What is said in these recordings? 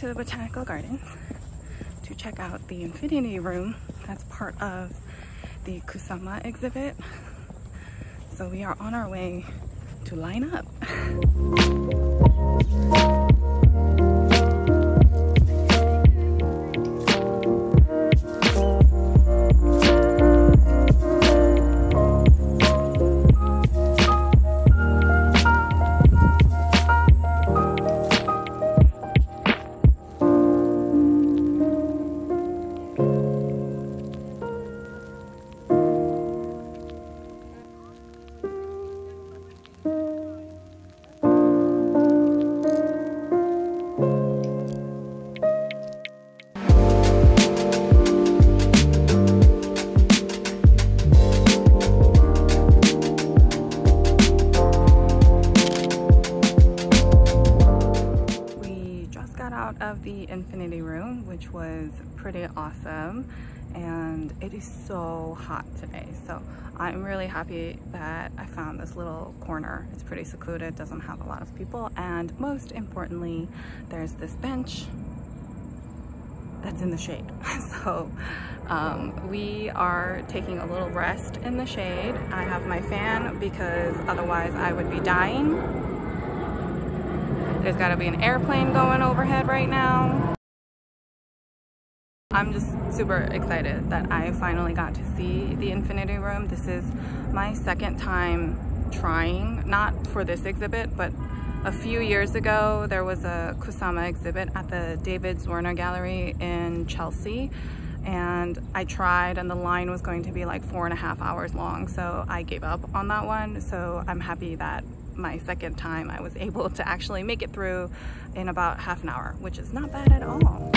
to the Botanical Gardens to check out the Infinity Room. That's part of the Kusama exhibit. So we are on our way to line up. Of the Infinity Room, which was pretty awesome, and it is so hot today, so I'm really happy that I found this little corner. It's pretty secluded, doesn't have a lot of people, and most importantly there's this bench that's in the shade. So we are taking a little rest in the shade. I have my fan because otherwise I would be dying. There's got to be an airplane going overhead right now. I'm just super excited that I finally got to see the Infinity Room. This is my second time trying, not for this exhibit, but a few years ago there was a Kusama exhibit at the David Zwirner Gallery in Chelsea, and I tried and the line was going to be like 4.5 hours long, so I gave up on that one. So I'm happy that my second time I was able to actually make it through in about half an hour, which is not bad at all.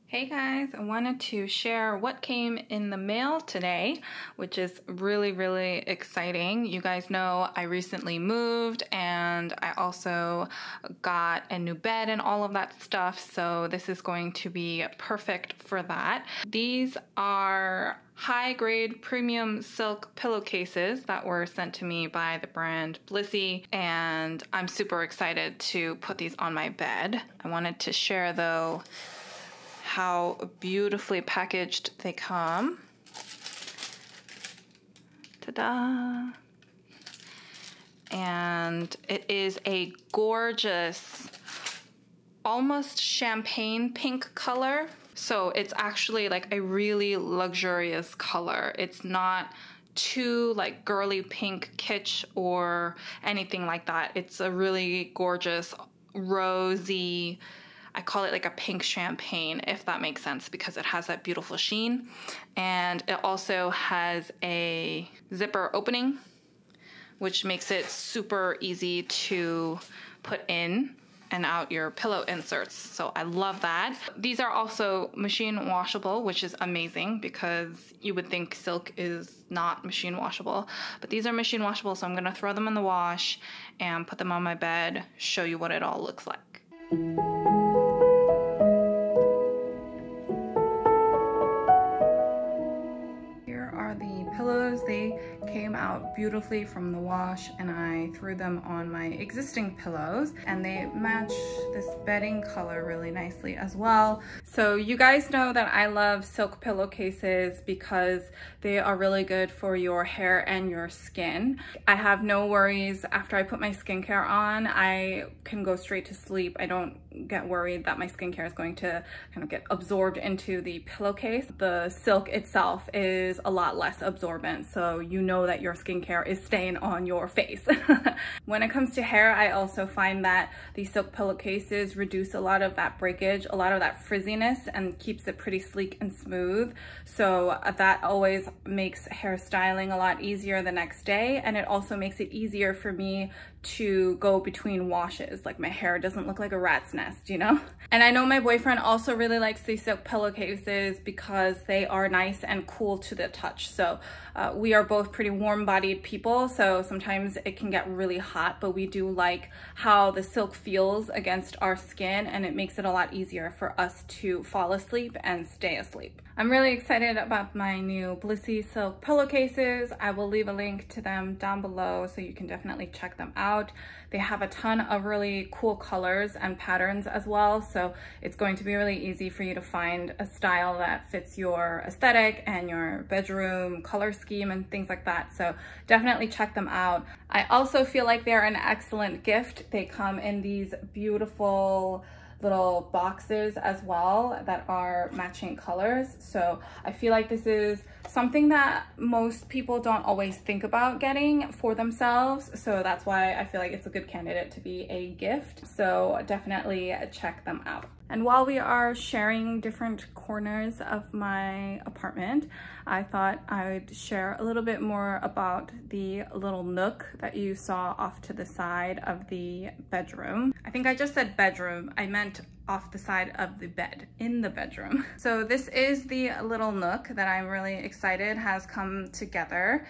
Hey guys, I wanted to share what came in the mail today, which is really exciting. You guys know I recently moved and I also got a new bed and all of that stuff, so this is going to be perfect for that. These are high-grade premium silk pillowcases that were sent to me by the brand Blvd, and I'm super excited to put these on my bed. I wanted to share though how beautifully packaged they come. Ta-da! And it is a gorgeous, almost champagne pink color. So it's actually like a really luxurious color. It's not too like girly pink kitsch or anything like that. It's a really gorgeous, rosy, I call it like a pink champagne, if that makes sense, because it has that beautiful sheen. And it also has a zipper opening, which makes it super easy to put in and out your pillow inserts. So I love that. These are also machine washable, which is amazing because you would think silk is not machine washable, but these are machine washable. So I'm gonna throw them in the wash and put them on my bed, show you what it all looks like. Pillows, they came out beautifully from the wash and I threw them on my existing pillows, and they match this bedding color really nicely as well. So you guys know that I love silk pillowcases because they are really good for your hair and your skin. I have no worries after I put my skincare on. I can go straight to sleep. I don't get worried that my skincare is going to kind of get absorbed into the pillowcase. The silk itself is a lot less absorbent, so you know that your skincare is staying on your face. When it comes to hair, I also find that the silk pillowcases reduce a lot of that breakage, a lot of that frizziness, and keeps it pretty sleek and smooth. So that always makes hair styling a lot easier the next day, and it also makes it easier for me to go between washes. Like, my hair doesn't look like a rat's nest, you know? And I know my boyfriend also really likes these silk pillowcases because they are nice and cool to the touch. So we are both pretty warm-bodied people, so sometimes it can get really hot, but we do like how the silk feels against our skin, and it makes it a lot easier for us to fall asleep and stay asleep. I'm really excited about my new Blissy silk pillowcases. I will leave a link to them down below so you can definitely check them out. They have a ton of really cool colors and patterns as well, so it's going to be really easy for you to find a style that fits your aesthetic and your bedroom color scheme and things like that. So definitely check them out. I also feel like they're an excellent gift. They come in these beautiful little boxes as well that are matching colors. So I feel like this is something that most people don't always think about getting for themselves. So that's why I feel like it's a good candidate to be a gift. So definitely check them out. And while we are sharing different corners of my apartment, I thought I would share a little bit more about the little nook that you saw off to the side of the bedroom. I think I just said bedroom. I meant off the side of the bed, in the bedroom. So this is the little nook that I'm really excited has come together.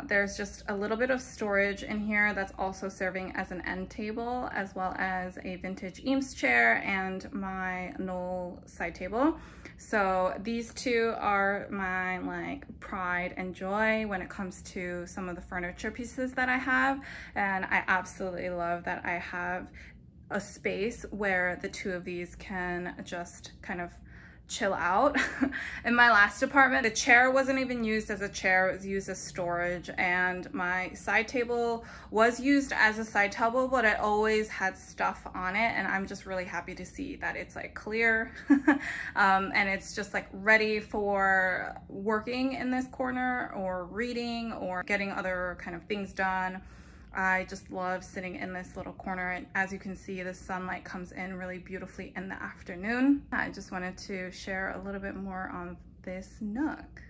There's just a little bit of storage in here that's also serving as an end table, as well as a vintage Eames chair and my Knoll side table. So these two are my like pride and joy when it comes to some of the furniture pieces that I have, and I absolutely love that I have a space where the two of these can just kind of chill out. In my last apartment, the chair wasn't even used as a chair, it was used as storage, and my side table was used as a side table, but it always had stuff on it, and I'm just really happy to see that it's like clear and it's just like ready for working in this corner or reading or getting other kind of things done. I just love sitting in this little corner, and as you can see, the sunlight comes in really beautifully in the afternoon. I just wanted to share a little bit more on this nook.